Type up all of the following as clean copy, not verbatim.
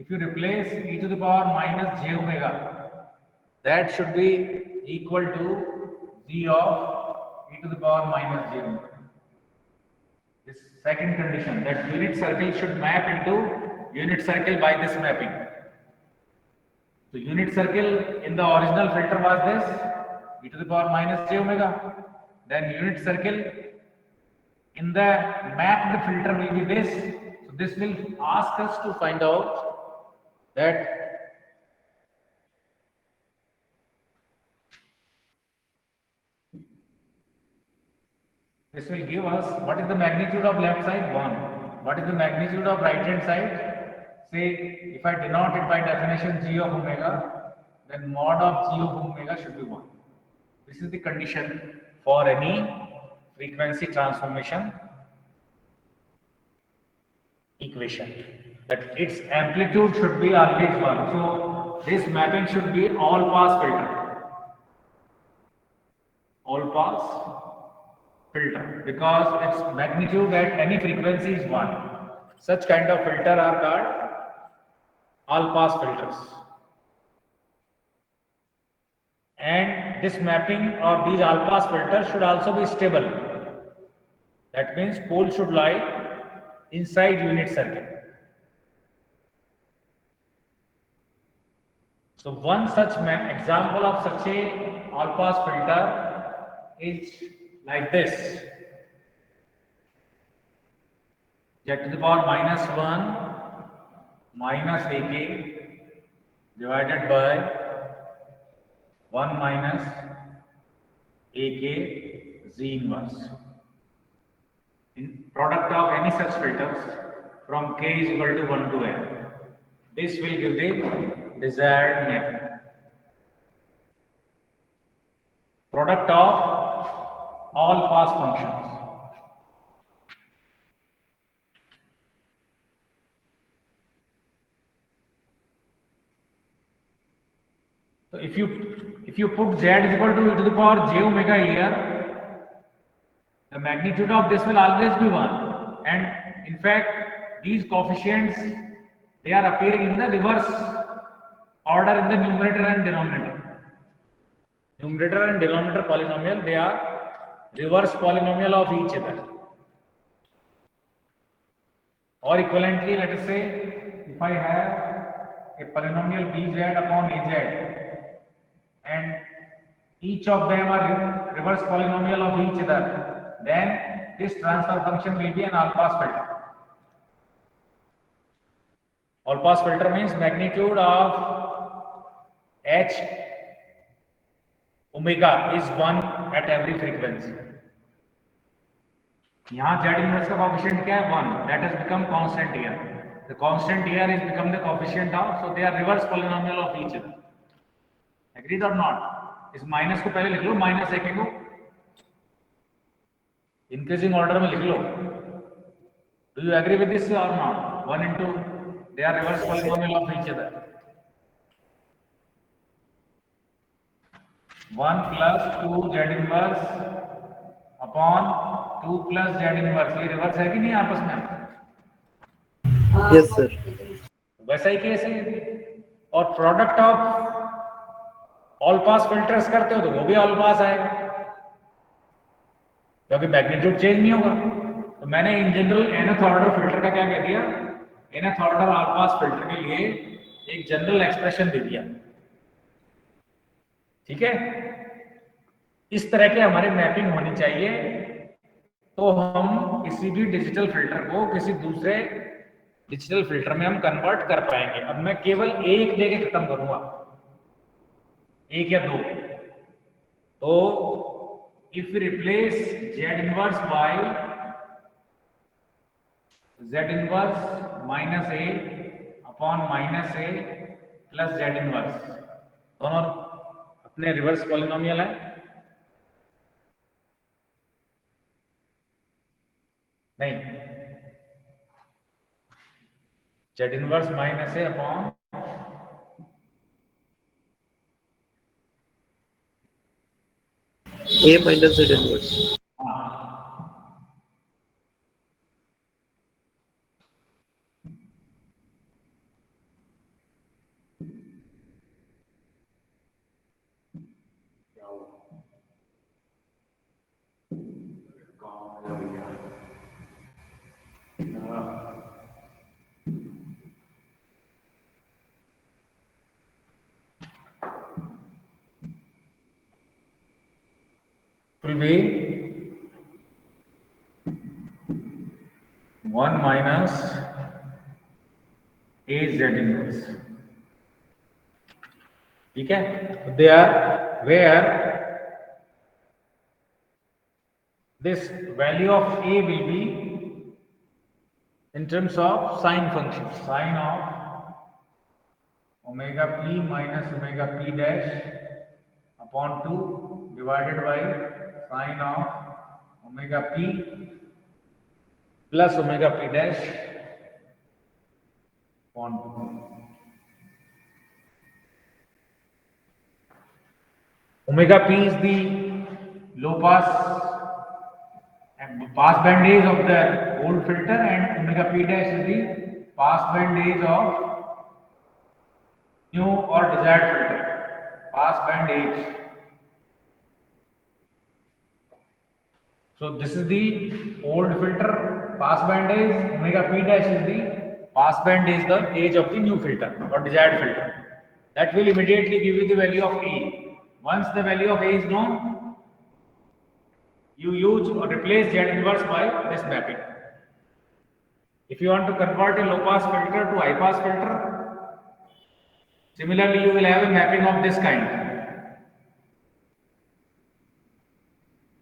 if you replace e to the power minus j omega, that should be equal to g of e to the power minus j omega. This second condition, that unit circle should map into unit circle by this mapping. So unit circle in the original filter was this, e to the power minus j omega. Then unit circle in the mapped filter will be this. So this will ask us to find out that this will give us what is the magnitude of left side? 1. What is the magnitude of right hand side? Say, if I denote it by definition g of omega, then mod of g of omega should be 1. This is the condition for any frequency transformation equation, that its amplitude should be always 1. So this mapping should be all pass filter. All pass filter, because its magnitude at any frequency is 1. Such kind of filter are called all pass filters. And this mapping of these all pass filters should also be stable. That means pole should lie inside unit circle. So one such example of such a all pass filter is like this: z to the power minus 1 minus ak divided by 1 minus ak z inverse. In product of any such filters from k is equal to 1 to n. This will give the desired mapping. Product of all pass functions. So if you put z is equal to e to the power j omega here, the magnitude of this will always be 1. And in fact, these coefficients, they are appearing in the reverse order in the numerator and denominator. Numerator and denominator polynomial, they are reverse polynomial of each other. Or equivalently, let us say, if I have a polynomial bz upon az, and each of them are reverse polynomial of each other, then this transfer function will be an all pass filter. All pass filter means magnitude of h omega is 1 at every frequency. यहाँ z inverse का coefficient क्या है? 1. That has become constant here. The constant here is become the coefficient of, so they are reverse polynomial of each other. Agreed or not? इस minus को पहले लिख लो, minus एक को इंक्रीजिंग ऑर्डर में लिख लो. Do you agree with this or not? 1 into, they are reverse polynomial of each other. 1 plus 2 z inverse upon 2 plus z inverse. ये reverse है कि नहीं आपस में? Yes sir. वैसा ही केस है. और product of all pass filters करते हो तो वो भी ऑल पास आएगा, क्योंकि मैग्नीट्यूड चेंज नहीं होगा. तो मैंने in general nth order filter का क्या कह दिया? nth order all pass filter के लिए एक जनरल एक्सप्रेशन दे दिया. ठीक है, इस तरह के हमारे मैपिंग होनी चाहिए, तो हम किसी भी डिजिटल फिल्टर को किसी दूसरे डिजिटल फिल्टर में हम कन्वर्ट कर पाएंगे. अब मैं केवल एक देके खत्म करूंगा, एक या दो. तो if we replace z inverse by z inverse minus a upon minus a plus z inverse, दोनों अपने रिवर्स पॉलिनोमियल है. नहीं, z inverse minus a upon A minus Z inverse. will be 1 minus a z inverse. ठीक है, they are where this value of a will be in terms of sine function, sine of omega p minus omega p dash upon 2 divided by sine of omega p plus omega p dash upon 2. Omega p is the low pass band age of the old filter, and omega p dash is the pass band age of new or desired filter. Pass band age. So this is the old filter pass band age. Omega p dash is the pass band age, the age of the new filter or desired filter. That will immediately give you the value of A. Once the value of A is known, you use or replace Z inverse by this mapping. If you want to convert a low pass filter to high pass filter, similarly you will have a mapping of this kind.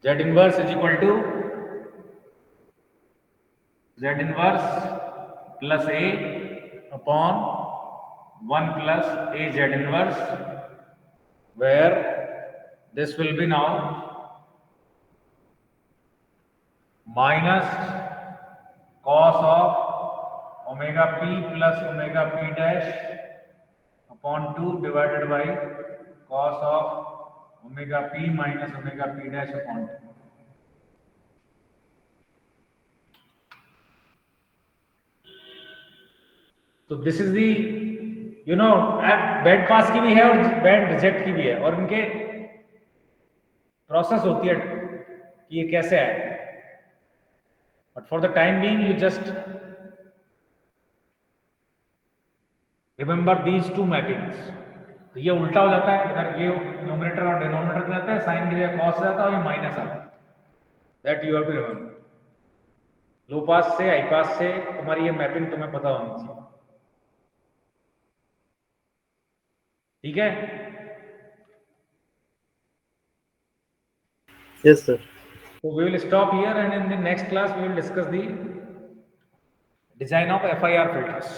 Z inverse is equal to Z inverse plus A upon 1 plus A Z inverse, where this will be now minus cos of omega p plus omega p dash upon 2 divided by cos of omega p minus omega p dash upon 2. तो this is the band pass की भी है और band reject की भी है, और इनके प्रोसेस होती है कि ये कैसे है. But for the time being you just remember these two mappings. तो ये उल्टा हो जाता है, इधर ये न्यूमरेटर और डिनोमिनेटर में जाता है, साइन की जगह कॉस जाता है और ये माइनस आता है. That you have to remember. Low pass से हाई पास से तुम्हारी ये मैपिंग तुम्हें पता होनी चाहिए. ठीक है? Yes, sir. So we will stop here, and in the next class we will discuss the design of FIR filters.